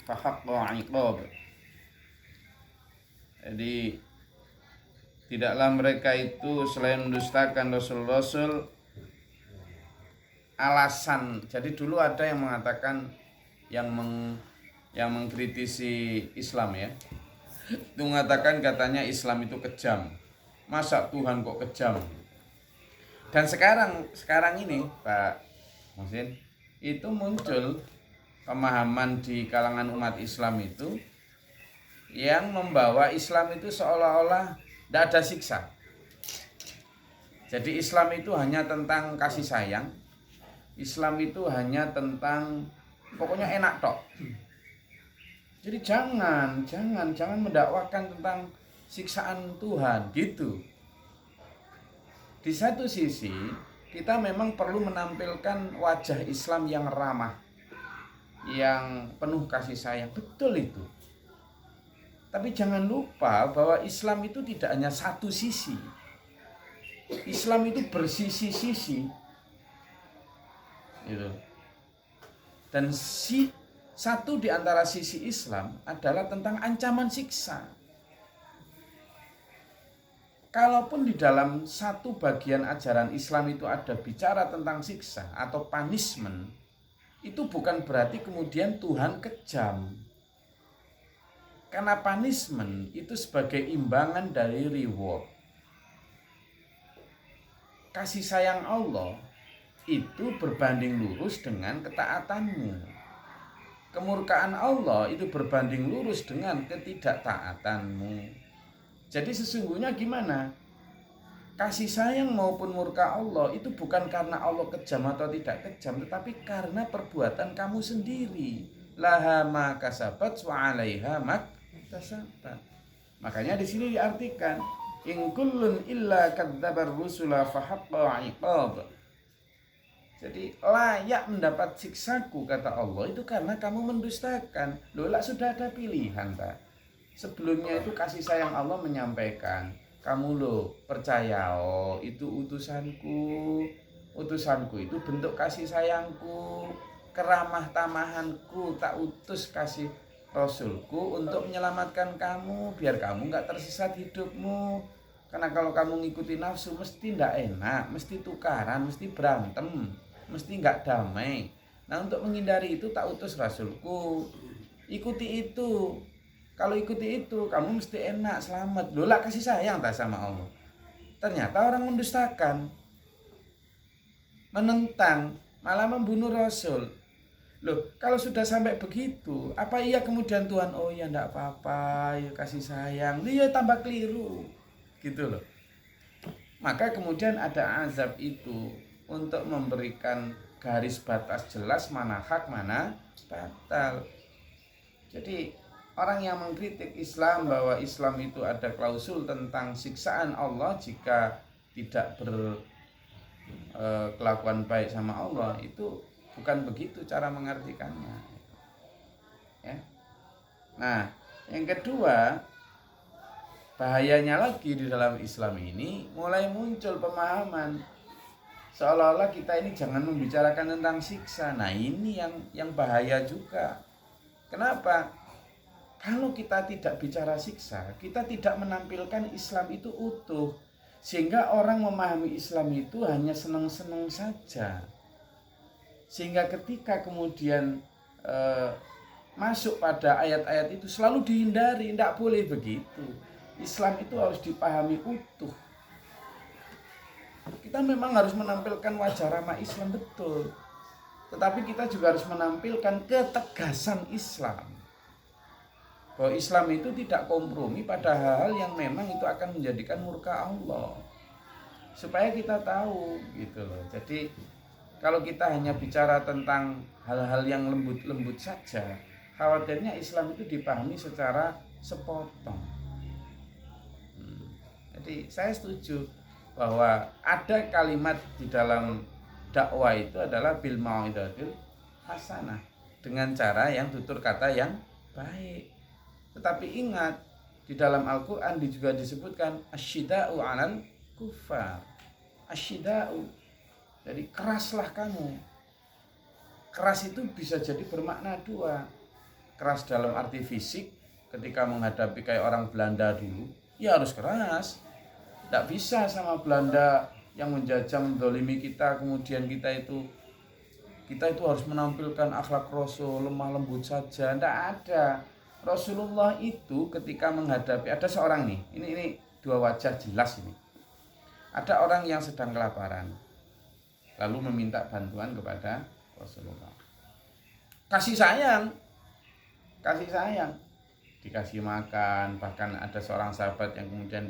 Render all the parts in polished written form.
fahaqqa 'iqab. Jadi tidaklah mereka itu selain mendustakan rasul-rasul alasan. Jadi dulu ada yang mengatakan yang mengkritisi Islam ya. Itu mengatakan katanya Islam itu kejam. Masa Tuhan kok kejam? Dan sekarang ini Pak Muhsin, itu muncul pemahaman di kalangan umat Islam itu yang membawa Islam itu seolah-olah tidak ada siksa. Jadi Islam itu hanya tentang kasih sayang. Islam itu hanya tentang pokoknya enak tok. Jadi jangan mendakwakan tentang siksaan Tuhan gitu. Di satu sisi kita memang perlu menampilkan wajah Islam yang ramah, yang penuh kasih sayang. Betul itu. Tapi jangan lupa bahwa Islam itu tidak hanya satu sisi. Islam itu bersisi-sisi. Gitu. Dan satu di antara sisi Islam adalah tentang ancaman siksa. Kalaupun di dalam satu bagian ajaran Islam itu ada bicara tentang siksa atau punishment, itu bukan berarti kemudian Tuhan kejam. Karena punishment itu sebagai imbangan dari reward. Kasih sayang Allah itu berbanding lurus dengan ketaatanmu. Kemurkaan Allah itu berbanding lurus dengan ketidaktaatanmu. Jadi sesungguhnya gimana? Kasih sayang maupun murka Allah itu bukan karena Allah kejam atau tidak kejam, tetapi karena perbuatan kamu sendiri. Laha ma kasabat wa 'alaiha maktasabat. Makanya di sini diartikan in kullun illa kadzabar rusula fahaqqa 'iqab. Jadi layak mendapat siksaku kata Allah itu karena kamu mendustakan. Loh lah sudah ada pilihan Pak. Sebelumnya itu kasih sayang Allah menyampaikan, kamu loh percaya itu utusanku itu bentuk kasih sayangku, keramah tamahanku, tak utus kasih Rasulku untuk menyelamatkan kamu biar kamu gak tersesat hidupmu. Karena kalau kamu ngikuti nafsu mesti gak enak, mesti tukaran, mesti berantem, mesti gak damai. Nah untuk menghindari itu tak utus Rasulku. Ikuti itu. Kalau ikuti itu kamu mesti enak, selamat. Loh lah kasih sayang tak sama Allah. Ternyata orang mendustakan, menentang, malah membunuh Rasul. Loh kalau sudah sampai begitu, apa iya kemudian Tuhan oh ya enggak apa-apa, ya kasih sayang. Dia tambah keliru. Gitu loh. Maka kemudian ada azab itu untuk memberikan garis batas jelas mana hak mana batal. Jadi orang yang mengkritik Islam bahwa Islam itu ada klausul tentang siksaan Allah jika tidak berkelakuan baik sama Allah, itu bukan begitu cara mengartikannya. Ya. Nah, yang kedua, bahayanya lagi di dalam Islam ini mulai muncul pemahaman seolah-olah kita ini jangan membicarakan tentang siksa. Nah, ini yang bahaya juga. Kenapa? Kalau kita tidak bicara siksa, kita tidak menampilkan Islam itu utuh. Sehingga orang memahami Islam itu hanya senang-senang saja. Sehingga ketika kemudian masuk pada ayat-ayat itu selalu dihindari, tidak boleh begitu. Islam itu harus dipahami utuh. Kita memang harus menampilkan wajah ramah Islam betul. Tetapi kita juga harus menampilkan ketegasan Islam. Bahwa Islam itu tidak kompromi pada hal-hal yang memang itu akan menjadikan murka Allah. Supaya kita tahu gitu loh. Jadi kalau kita hanya bicara tentang hal-hal yang lembut-lembut saja, khawatirnya Islam itu dipahami secara sepotong. Jadi saya setuju bahwa ada kalimat di dalam dakwah itu adalah bil mau'izatil hasanah, dengan cara yang tutur kata yang baik. Tetapi ingat, di dalam Al-Quran juga disebutkan asyida'u 'alal kufar. Asyida'u, jadi keraslah kamu. Keras itu bisa jadi bermakna dua. keras dalam arti fisik ketika menghadapi kayak orang Belanda dulu, ya harus keras. Tidak bisa sama Belanda yang menjajah mendolimi kita, kemudian kita itu harus menampilkan akhlak Rasul, lemah lembut saja. Tidak ada. Rasulullah itu ketika menghadapi, ada seorang nih, ini dua wajah jelas ini. Ada orang yang sedang kelaparan, lalu meminta bantuan kepada Rasulullah. Kasih sayang, dikasih makan, bahkan ada seorang sahabat yang kemudian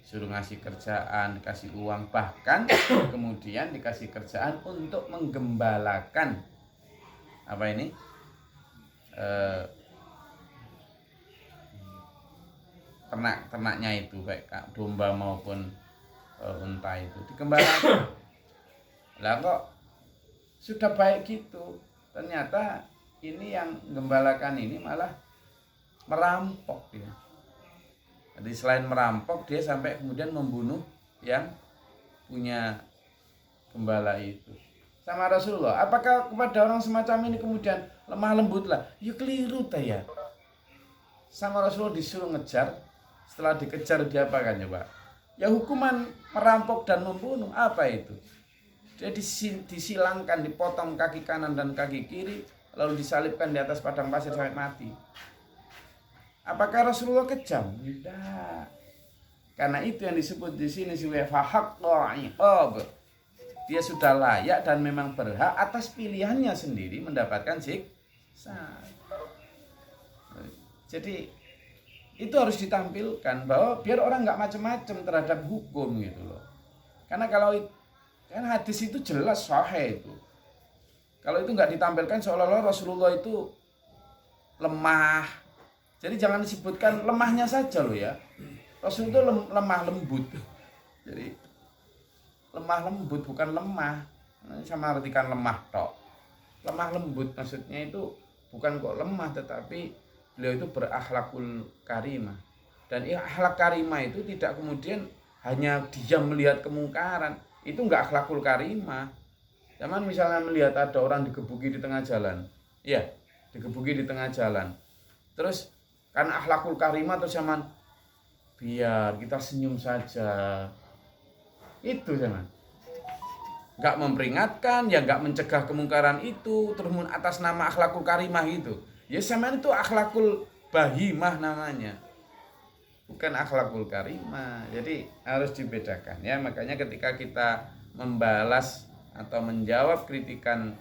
suruh ngasih kerjaan, dikasih uang, bahkan kemudian dikasih kerjaan untuk menggembalakan ternak-ternaknya itu, baik domba maupun unta itu digembalakan. Lah kok sudah baik gitu, ternyata ini yang gembalakan ini malah merampok dia. Jadi selain merampok, dia sampai kemudian membunuh yang punya gembala itu. Sama Rasulullah, apakah kepada orang semacam ini kemudian lemah lembut lah? Ya keliru ya. Sama Rasulullah disuruh ngejar, setelah dikejar dia apakan coba? Ya hukuman merampok dan membunuh, apa itu? Dia disilangkan, dipotong kaki kanan dan kaki kiri, lalu disalibkan di atas padang pasir sampai mati. Apakah Rasulullah kejam? Tidak. Karena itu yang disebut di sini dia sudah layak dan memang berhak atas pilihannya sendiri mendapatkan siksa. Jadi itu harus ditampilkan bahwa biar orang nggak macam-macam terhadap hukum gitu loh. Karena kalau kan hadis itu jelas sahih itu. Kalau itu nggak ditampilkan seolah-olah Rasulullah itu lemah. Jadi jangan disebutkan lemahnya saja loh ya. Rasul itu lemah lembut. Jadi lemah lembut bukan lemah. Sama artikan lemah tok. Lemah lembut maksudnya itu bukan kok lemah, tetapi beliau itu berakhlakul karimah. Dan akhlak karimah itu tidak kemudian hanya diam melihat kemungkaran. Itu enggak akhlakul karimah. Zaman misalnya melihat ada orang digebuki di tengah jalan. Ya, digebuki di tengah jalan. Terus karena akhlakul karimah terus zaman biar kita senyum saja. Itu zaman. Enggak memperingatkan, ya enggak mencegah kemungkaran itu, terus atas nama akhlakul karimah itu. Ya zaman itu akhlakul bahimah namanya. Bukan akhlakul karimah. Jadi harus dibedakan ya. Makanya ketika kita membalas atau menjawab kritikan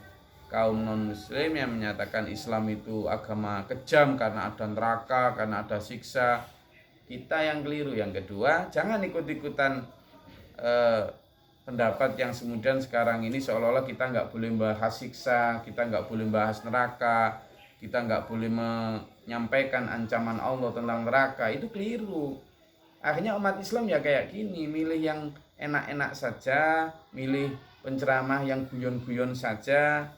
kaum non muslim yang menyatakan Islam itu agama kejam karena ada neraka, karena ada siksa, kita yang keliru. Yang kedua, jangan ikut-ikutan pendapat yang kemudian sekarang ini seolah-olah kita nggak boleh bahas siksa, kita nggak boleh bahas neraka, kita nggak boleh menyampaikan ancaman Allah tentang neraka. Itu keliru. Akhirnya umat Islam ya kayak gini, milih yang enak-enak saja, milih penceramah yang guyon-guyon saja.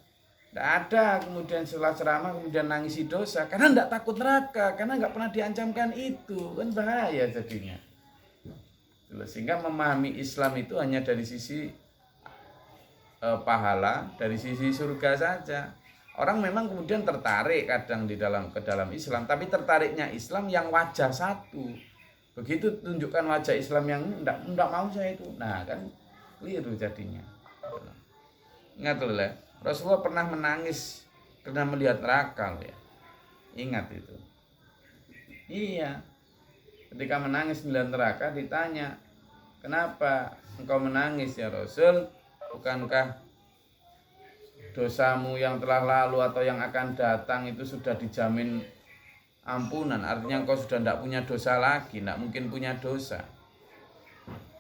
Tidak ada kemudian setelah ceramah kemudian nangisi dosa karena tidak takut neraka, karena nggak pernah diancamkan itu, kan bahaya jadinya. Sehingga memahami Islam itu hanya dari sisi pahala, dari sisi surga saja. Orang memang kemudian tertarik kadang ke dalam Islam, tapi tertariknya Islam yang wajah satu. Begitu tunjukkan wajah Islam yang enggak mau saya itu. Nah, kan keliru jadinya. Ingat loh ya, Rasulullah pernah menangis karena melihat neraka loh ya. Ingat itu. Iya. Ketika menangis melihat neraka ditanya, "Kenapa engkau menangis ya Rasul? Bukankah dosamu yang telah lalu atau yang akan datang itu sudah dijamin ampunan? Artinya engkau sudah tidak punya dosa lagi, tidak mungkin punya dosa."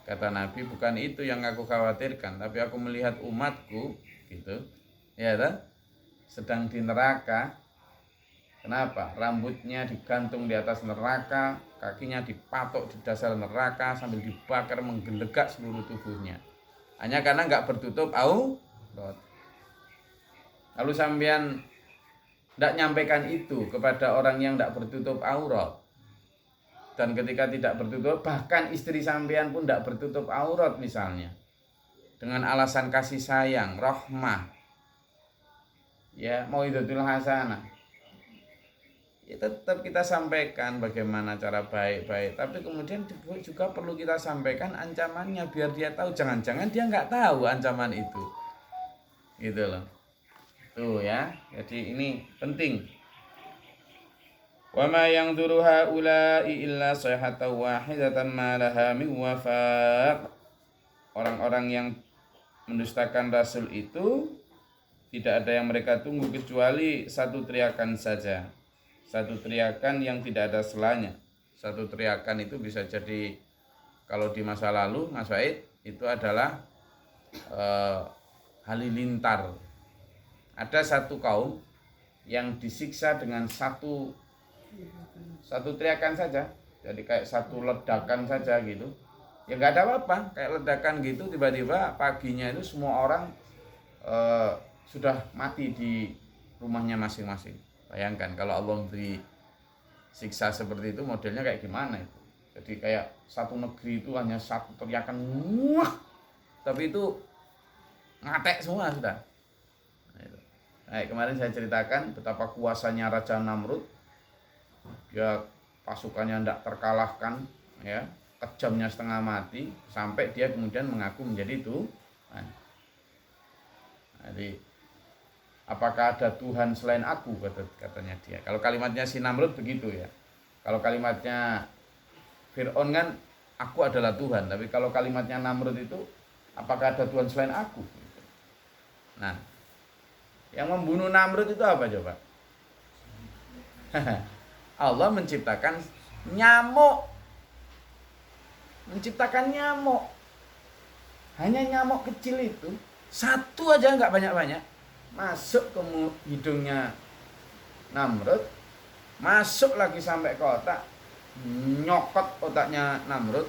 Kata Nabi, "Bukan itu yang aku khawatirkan, tapi aku melihat umatku gitu, ya sedang di neraka. Kenapa? Rambutnya digantung di atas neraka, kakinya dipatok di dasar neraka sambil dibakar menggelegak seluruh tubuhnya. Hanya karena nggak bertutup aurat." Lalu sampean tidak nyampaikan itu kepada orang yang tidak bertutup aurat. Dan ketika tidak bertutup, bahkan istri sampean pun tidak bertutup aurat misalnya. Dengan alasan kasih sayang, rahmah. Ya, mauidhatul hasanah. tetap kita sampaikan bagaimana cara baik-baik, tapi kemudian juga perlu kita sampaikan ancamannya biar dia tahu, jangan-jangan dia nggak tahu ancaman itu, gitu loh. Tuh ya, jadi ini penting. Wa ma yanzuru haula'i illa sayhatan wahidatan ma laha min wafaq. Orang-orang yang mendustakan Rasul itu tidak ada yang mereka tunggu kecuali satu teriakan saja. Satu teriakan yang tidak ada selanya. Satu teriakan itu bisa jadi, kalau di masa lalu Mas Waid, itu adalah halilintar. Ada satu kaum yang disiksa dengan satu teriakan saja. Jadi kayak satu ledakan saja gitu. Ya nggak ada apa-apa, kayak ledakan gitu, tiba-tiba paginya itu semua orang sudah mati di rumahnya masing-masing. Bayangkan kalau Allah memberi siksa seperti itu, modelnya kayak gimana itu. Jadi kayak satu negeri itu hanya satu teriakan, wah, tapi itu ngatek semua sudah. Nah, kemarin saya ceritakan betapa kuasanya Raja Namrud. Dia pasukannya tidak terkalahkan, ya, kejamnya setengah mati, sampai dia kemudian mengaku menjadi Tuhan. Jadi apakah ada Tuhan selain aku, katanya dia. Kalau kalimatnya si Namrud begitu ya. Kalau kalimatnya Fir'aun kan aku adalah Tuhan, tapi kalau kalimatnya Namrud itu apakah ada Tuhan selain aku. Nah, yang membunuh Namrud itu apa coba? Allah menciptakan nyamuk. Hanya nyamuk kecil itu, satu aja nggak banyak-banyak, masuk ke hidungnya Namrud, masuk lagi sampai ke otak, nyokot otaknya Namrud.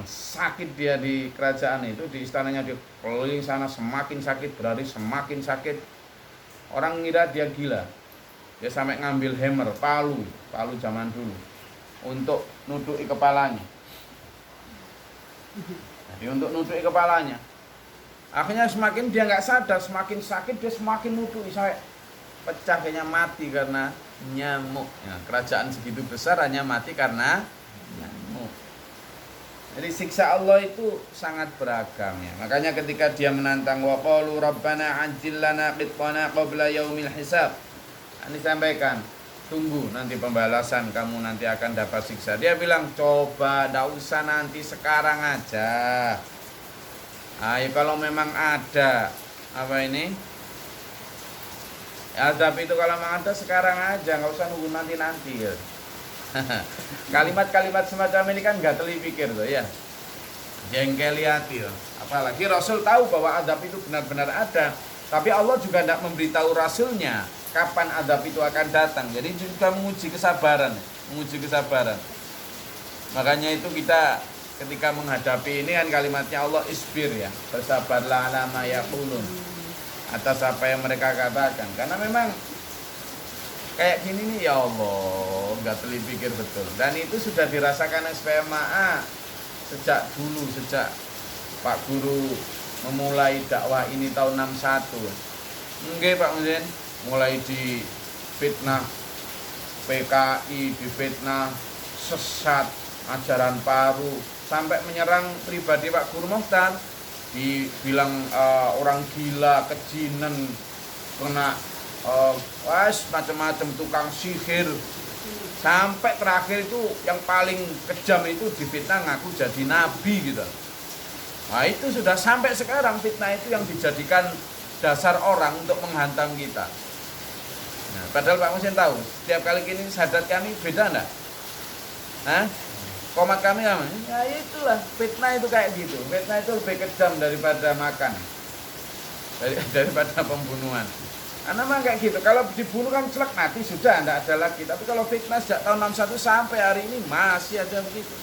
Sakit dia di kerajaan itu, di istananya, dia keliling sana, semakin sakit, berarti semakin sakit. Orang ngira dia gila. Dia sampai ngambil hammer, palu zaman dulu, untuk nutuki kepalanya. Jadi untuk nutuki kepalanya. Akhirnya semakin dia nggak sadar, semakin sakit dia semakin nutuki sampai pecah, kayaknya mati karena nyamuk. Ya, kerajaan segitu besar hanya mati karena nyamuk. Jadi siksa Allah itu sangat beragam ya. Makanya ketika dia menantang wa qalu rabbana ajil lana qitana qabla yaumil hisab. Ini sampaikan, tunggu nanti pembalasan, kamu nanti akan dapat siksa. Dia bilang, coba enggak usah nanti, sekarang aja. Ayo kalau memang ada apa ini? Azab itu kalau memang ada sekarang aja, nggak usah nunggu nanti ya. Kalimat-kalimat semacam ini kan nggak terpikir tuh ya, jengkeli hati loh. Apalagi Rasul tahu bahwa azab itu benar-benar ada, tapi Allah juga tidak memberitahu Rasulnya kapan azab itu akan datang. Jadi juga menguji kesabaran. Makanya itu kita ketika menghadapi ini kan kalimatnya Allah, isbir ya, bersabarlah ala ma yaqulun, atas apa yang mereka katakan. Karena memang kayak gini nih ya Allah, nggak terpikir betul. Dan itu sudah dirasakan SPMA sejak dulu, sejak Pak Guru memulai dakwah ini tahun 61. Nggih Pak Musin, mulai di fitnah PKI, di fitnah sesat, ajaran baru, sampai menyerang pribadi Pak Guru Mokhtar, dibilang orang gila, kejinan, kena macam-macam, tukang sihir, sampai terakhir itu yang paling kejam itu difitnah ngaku jadi nabi gitu. Nah itu sudah sampai sekarang, fitnah itu yang dijadikan dasar orang untuk menghantam kita. Nah, padahal Pak Musin tahu, setiap kali gini sahadat kami beda enggak? Nah, komat kami apa? Ya itulah, fitnah itu kayak gitu. Fitnah itu lebih kejam daripada makan, daripada pembunuhan. Karena memang kayak gitu, kalau dibunuh kan celak mati sudah, enggak ada lagi. Tapi kalau fitnah sejak tahun 61 sampai hari ini masih ada begitu.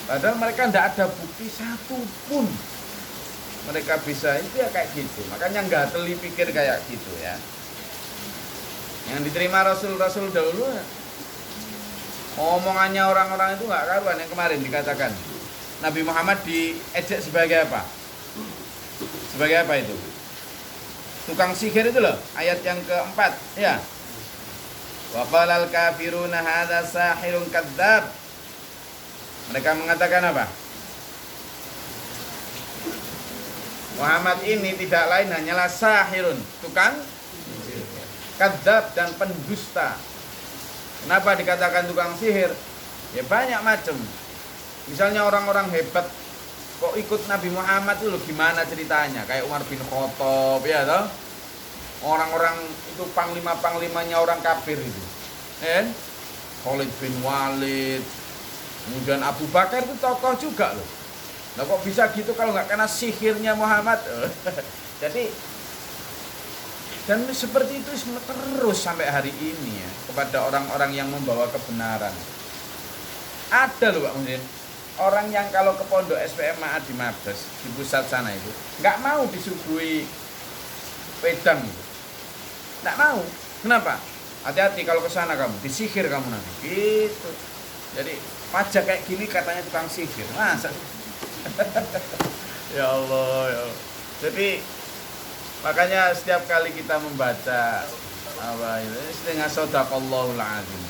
Padahal mereka enggak ada bukti satu pun mereka bisa, itu ya kayak gitu. Makanya enggak terpikir kayak gitu ya. Yang diterima Rasul-Rasul dahulu, omongannya orang-orang itu enggak karuan. Yang kemarin dikatakan Nabi Muhammad diejek sebagai apa? Sebagai apa itu? Tukang sihir itu loh, ayat yang keempat ya. Wa qalal kafiruna hadza sahirun kadzdzab. Mereka mengatakan apa? Muhammad ini tidak lain hanyalah sahirun, tukang kadzdzab dan pendusta. Kenapa dikatakan tukang sihir? Ya banyak macam. Misalnya orang-orang hebat kok ikut Nabi Muhammad itu gimana ceritanya? Kayak Umar bin Khattab ya toh. Orang-orang itu panglima-panglimanya orang kafir itu. Khalid bin Walid. Kemudian Abu Bakar itu tokoh juga loh. Nah kok bisa gitu kalau nggak karena sihirnya Muhammad? Jadi dan seperti itu terus sampai hari ini ya kepada orang-orang yang membawa kebenaran. Ada loh Pak Muhsin, orang yang kalau ke pondok SPMA di Mabes di pusat sana itu nggak mau disuguhi wedang gitu. Nggak mau. Kenapa? Hati-hati kalau ke sana kamu, disihir kamu nanti. Gitu. Jadi pajak kayak gini katanya tukang sihir. Masa? Ya Allah, ya Allah. Jadi makanya setiap kali kita membaca apa itu setengah shadaqallahul azim.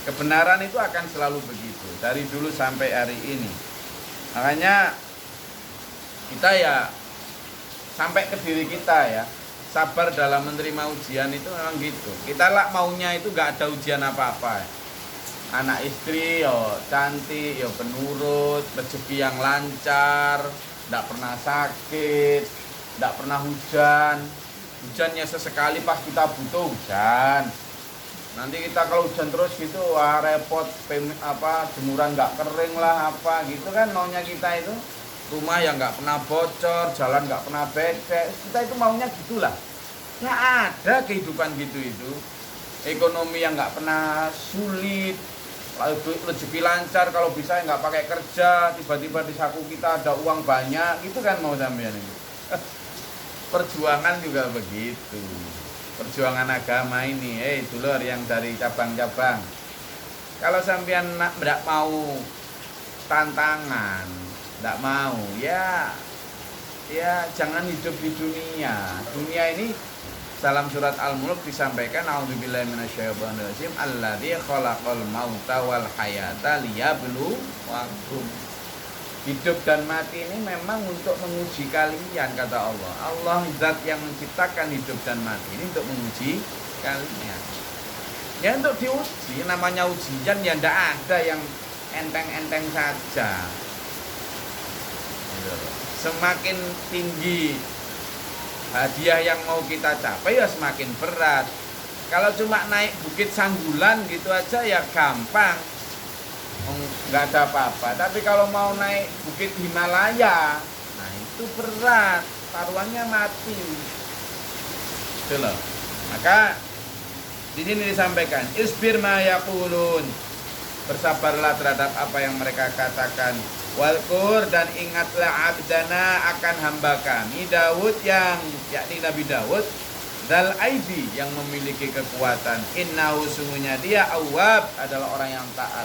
Kebenaran itu akan selalu begitu dari dulu sampai hari ini. Makanya kita ya sampai ke diri kita ya sabar dalam menerima ujian itu memang gitu. Kita lah maunya itu nggak ada ujian apa-apa. Anak istri yo cantik, yo penurut, rezeki yang lancar, tidak pernah sakit, tidak pernah hujan. Hujannya sesekali pas kita butuh hujan. Nanti kita kalau hujan terus gitu, wah repot, jemuran nggak kering lah apa gitu kan maunya kita itu. Rumah yang nggak pernah bocor, jalan nggak pernah becek, kita itu maunya gitulah. Nggak ada kehidupan gitu itu. Ekonomi yang nggak pernah sulit. Rezeki lancar kalau bisa nggak pakai kerja, tiba-tiba di saku kita ada uang banyak, gitu kan mau sampean ini. Perjuangan juga begitu. Perjuangan agama ini, dulur yang dari cabang-cabang. Kalau sampean tidak mau tantangan, tidak mau, ya jangan hidup di dunia. Dunia ini dalam surat Al-Mulk disampaikan a'udzubillahi minasyaitonir rajim alladzi khalaqal mauta wal hayata liyabluwakum. Hidup dan mati ini memang untuk menguji kalian kata Allah. Allah zat yang menciptakan hidup dan mati ini untuk menguji kalian. Ya untuk diuji, namanya ujian ya ndak ada yang enteng-enteng saja. Semakin tinggi hadiah yang mau kita capai ya semakin berat. Kalau cuma naik Bukit Sanggulan gitu aja ya gampang, nggak ada apa-apa. Tapi kalau mau naik Bukit Himalaya, nah itu berat, taruhannya mati. Itu loh. Maka di sini disampaikan, isbir ma yaqulun, bersabarlah terhadap apa yang mereka katakan. Walkur dan ingatlah abdana akan hamba kami Daud yang yakni Nabi Daud dal aidi yang memiliki kekuatan. Innahu sungguhnya dia awwab adalah orang yang taat.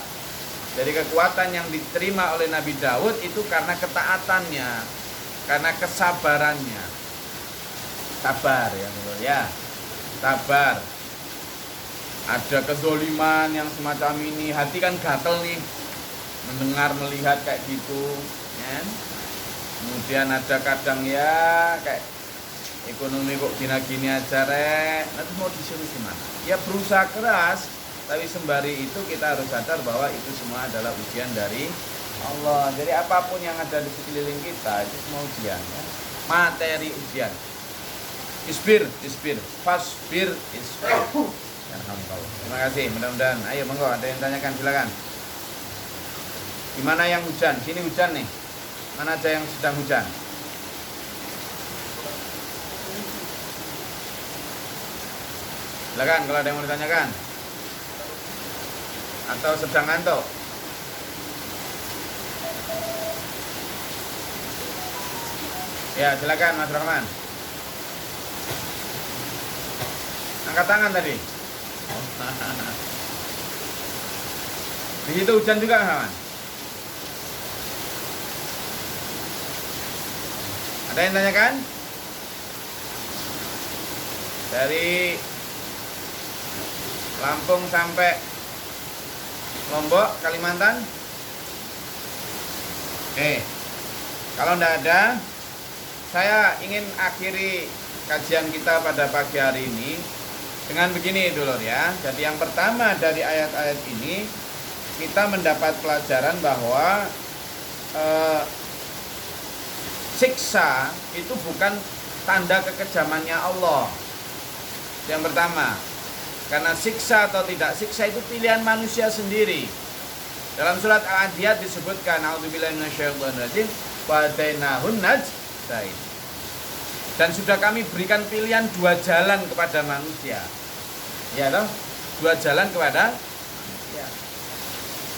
Jadi kekuatan yang diterima oleh Nabi Daud itu karena ketaatannya, karena kesabarannya. Sabar ya, sabar. Ada kezoliman yang semacam ini, hati kan gatel nih. Mendengar melihat kayak gitu ya. Kemudian ada kadang ya kayak ekonomi kok gini aja nanti mau disuruh gimana ya, berusaha keras, tapi sembari itu kita harus sadar bahwa itu semua adalah ujian dari Allah. Jadi apapun yang ada di sekeliling kita itu semua ujian ya. Materi ujian. Isbir fasbir isbir. Terima kasih, mudah-mudahan. Ayo monggo, ada yang tanyakan silakan. Gimana yang hujan? Sini hujan nih. Mana aja yang sedang hujan? Silakan kalau ada yang mau ditanyakan. Atau sedang ngantuk. Ya silakan Mas Rahman. Angkat tangan tadi. Di situ hujan juga Mas Rahman. Ada yang tanyakan? Dari Lampung sampai Lombok, Kalimantan. Kalau tidak ada, saya ingin akhiri kajian kita pada pagi hari ini dengan begini dulu ya. Jadi yang pertama dari ayat-ayat ini kita mendapat pelajaran bahwa siksa itu bukan tanda kekejamannya Allah. Yang pertama, karena siksa atau tidak siksa itu pilihan manusia sendiri. Dalam surat Al-Adiyat disebutkan, a'udzubillahi minasyaitonir rajim, wa hadainahun najdain. Dan sudah kami berikan pilihan dua jalan kepada manusia. Ya toh? Dua jalan kepada manusia.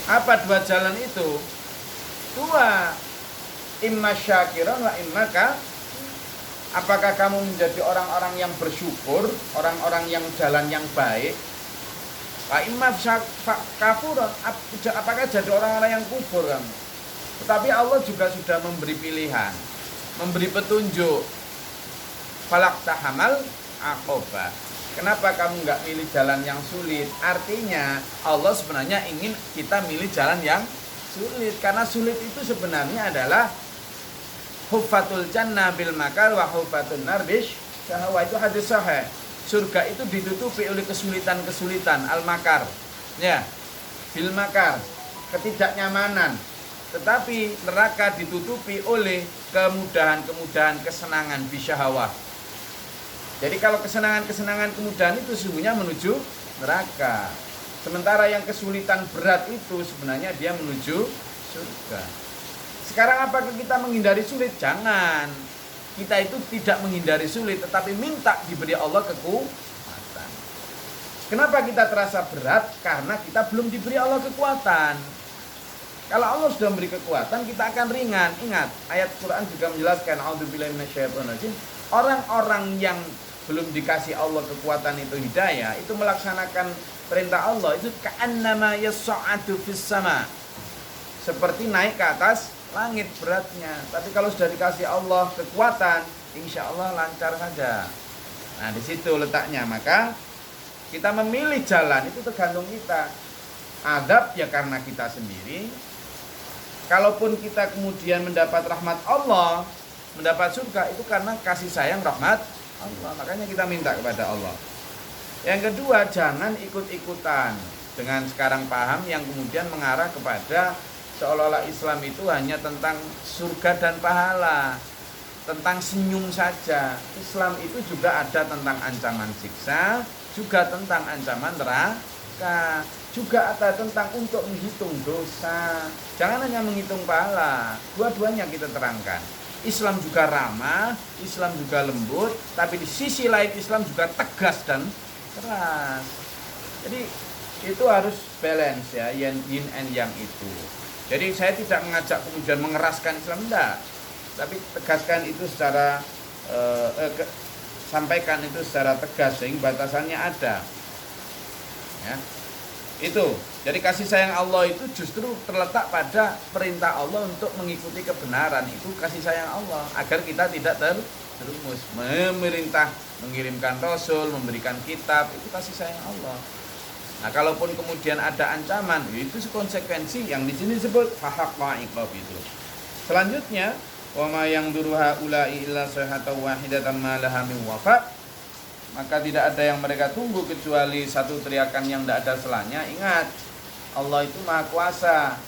Apa dua jalan itu? Dua, imma syakiran wa imma ka. Apakah kamu menjadi orang-orang yang bersyukur, orang-orang yang jalan yang baik? Pak imam kafur, apakah jadi orang-orang yang kufur kamu? Tetapi Allah juga sudah memberi pilihan, memberi petunjuk. Falak tahamal aqobah. Kenapa kamu nggak milih jalan yang sulit? Artinya Allah sebenarnya ingin kita milih jalan yang sulit, karena sulit itu sebenarnya adalah huffatul jannah bil makar wa huffatun nar bish syahwa. Itu hadis sahih. Surga itu ditutupi oleh kesulitan-kesulitan, al-makar. Ya. Bil makar, ketidaknyamanan. Tetapi neraka ditutupi oleh kemudahan-kemudahan, kesenangan bisyahawah. Jadi kalau kesenangan-kesenangan, kemudahan itu sesungguhnya menuju neraka. Sementara yang kesulitan berat itu sebenarnya dia menuju surga. Sekarang apakah kita menghindari sulit? Jangan. Kita itu tidak menghindari sulit, tetapi minta diberi Allah kekuatan. Kenapa kita terasa berat? Karena kita belum diberi Allah kekuatan. Kalau Allah sudah memberi kekuatan, kita akan ringan. Ingat, ayat Quran juga menjelaskan, a'udzubillahi minasyaitonir rajim. Orang-orang yang belum dikasih Allah kekuatan itu hidayah, itu melaksanakan perintah Allah, itu ka'annama yas'adu fis sama. Seperti naik ke atas langit beratnya. Tapi kalau sudah dikasih Allah kekuatan, insya Allah lancar saja. Nah, di situ letaknya. Maka kita memilih jalan itu tergantung kita. Adab ya karena kita sendiri. Kalaupun kita kemudian mendapat rahmat Allah, mendapat surga, itu karena kasih sayang rahmat Allah. Makanya kita minta kepada Allah. Yang kedua, jangan ikut-ikutan dengan sekarang paham yang kemudian mengarah kepada seolah-olah Islam itu hanya tentang surga dan pahala, tentang senyum saja. Islam itu juga ada tentang ancaman siksa, juga tentang ancaman neraka, juga ada tentang untuk menghitung dosa. Jangan hanya menghitung pahala, dua-duanya kita terangkan. Islam juga ramah, Islam juga lembut, tapi di sisi lain Islam juga tegas dan keras. Jadi itu harus balance ya, yin and yang itu. Jadi saya tidak mengajak kemudian mengeraskan Islam, enggak. Tapi tegaskan itu secara sampaikan itu secara tegas sehingga batasannya ada. Ya. Itu. Jadi kasih sayang Allah itu justru terletak pada perintah Allah untuk mengikuti kebenaran. Itu kasih sayang Allah agar kita tidak terjerumus. Memerintah mengirimkan rasul, memberikan kitab, itu kasih sayang Allah. Nah, kalaupun kemudian ada ancaman, itu konsekuensi yang di sini disebut haqqa iqab itu. Selanjutnya, wa ma yang duruha ulai illa sayhatan wahidatan ma laha min wafa. Maka tidak ada yang mereka tunggu kecuali satu teriakan yang tidak ada selanya. Ingat, Allah itu Maha Kuasa.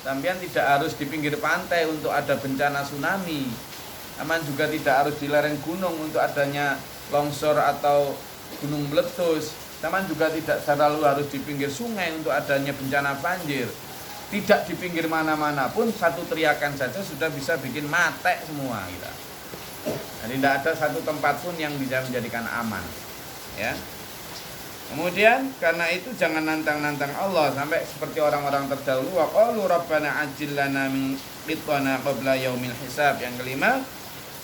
Sampeyan tidak harus di pinggir pantai untuk ada bencana tsunami. Aman juga tidak harus di lereng gunung untuk adanya longsor atau gunung meletus. Taman juga tidak selalu harus di pinggir sungai untuk adanya bencana banjir. Tidak di pinggir mana-mana pun satu teriakan saja sudah bisa bikin mate semua kita. Jadi tidak ada satu tempat pun yang bisa menjadikan aman. Ya. Kemudian karena itu jangan nantang-nantang Allah sampai seperti orang-orang terdahulu. Wa qalu rabbana ajil lana min qitana qabla yaumil hisab. Yang kelima,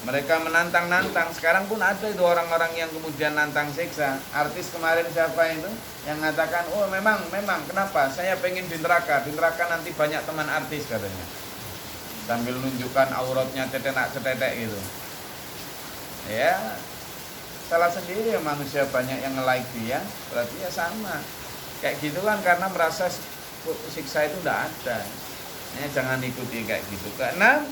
mereka menantang-nantang. Sekarang pun ada itu orang-orang yang kemudian nantang siksa. Artis kemarin siapa itu yang mengatakan, oh memang kenapa saya pengen di neraka nanti banyak teman artis katanya, sambil menunjukkan auratnya cetetak-cetetek gitu. Ya salah sendiri ya, manusia banyak yang nge-like dia, berarti ya sama. Kayak gitu kan karena merasa siksa itu tidak ada. Jangan ikuti kayak gitu. Karena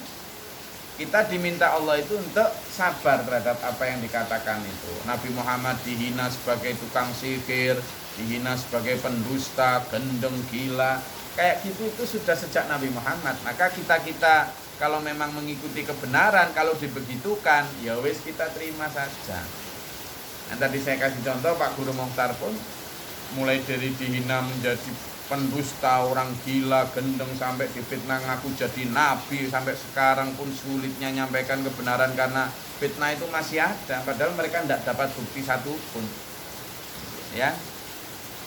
kita diminta Allah itu untuk sabar terhadap apa yang dikatakan itu. Nabi Muhammad dihina sebagai tukang sihir, dihina sebagai pendusta, gendeng, gila. Kayak gitu itu sudah sejak Nabi Muhammad. Maka kita kalau memang mengikuti kebenaran, kalau dibegitukan, ya wis kita terima saja. Nah, tadi saya kasih contoh Pak Guru Mokhtar pun mulai dari dihina menjadi pendusta, orang gila, gendeng, sampai difitnah ngaku jadi nabi, sampai sekarang pun sulitnya nyampaikan kebenaran karena fitnah itu masih ada, padahal mereka tidak dapat bukti satu pun. Ya,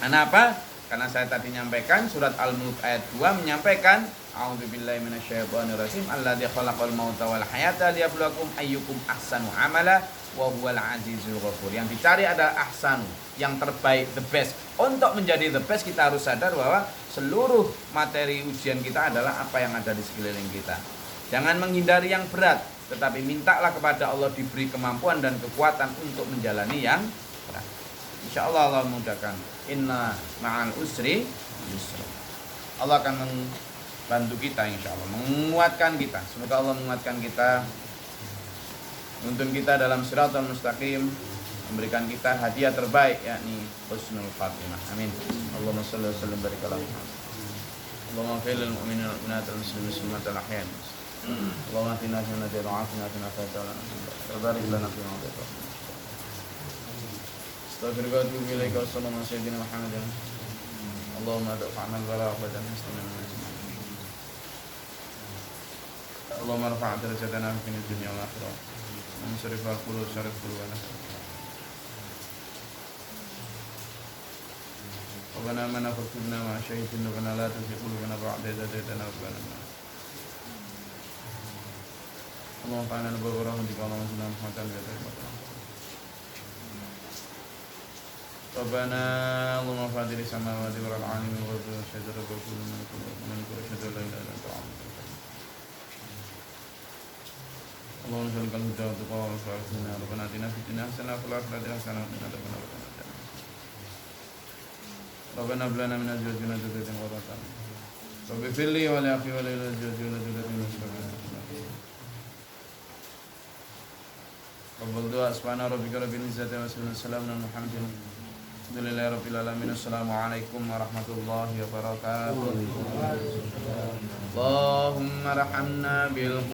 kenapa? Karena saya tadi nyampaikan surat Al-Mulk ayat 2 menyampaikan a'udzubillahi minasyaitonirrajim alladzi khalaqal mauta wal hayata liyabluwakum ayyukum ahsanu amala wa huwal azizul ghafur. Yang dicari adalah ahsanu, yang terbaik, the best. Untuk menjadi the best kita harus sadar bahwa seluruh materi ujian kita adalah apa yang ada di sekeliling kita. Jangan menghindari yang berat, tetapi mintalah kepada Allah diberi kemampuan dan kekuatan untuk menjalani yang berat. Insyaallah Allah memudahkan. Inna ma'al usri yusra. Allah akan membantu kita insyaallah, menguatkan kita. Semoga Allah menguatkan kita, menuntun kita dalam siratal mustaqim, memberikan kita hadiah terbaik yakni husnul khatimah. Amin. Allahumma shalli wa sallim barik ala Muhammad. Allahumma fil lil mu'minina wal mu'minat wal muslimin wal muslimat al ahyan. Allahumma atina fi dunya hasanatan wa atina fil akhirati hasanatan wa barik lana fi ma ataytana. Astaghfiruka wa atubu ilaika wa sallallahu ala sayyidina Muhammadin. Allahumma da'fa'na al-bala wa badan muslimin. Allahumma rafa' darajatana fi dunya wal akhirah. Ansarif al-qulub syarif qulubana. Rabbana amana faghfirna wa syahidna wa la tuzigh qulubana ba'da idh hadaytana wa hab lana. Allahumma fa'alna bi rahmatika wa anzilna rahmatan wa barakatuh. Rabbana Allahumma fadhil samawati wal ardi wa ghfir syadra wa kullu man kullu syadra la ilaha illa anta. Allahumma salli ala huda wa tuqa wa salina rabbana atina fid dunya hasanah wa fil akhirati hasanah wa qina adzaban nar. Rabbana hab lana min azwajina dhurriyyatan qurrata a'yun. Rabbi ighfir li wa li akhi wa li azwajina dhurriyyatan muslimin. Qabbal du'a subhana rabbika rabbil izzati wa salamun ala mursalin. Alhamdulillahi rabbil alamin. Assalamualaikum warahmatullahi wabarakatuh. Allahumma rahamna bil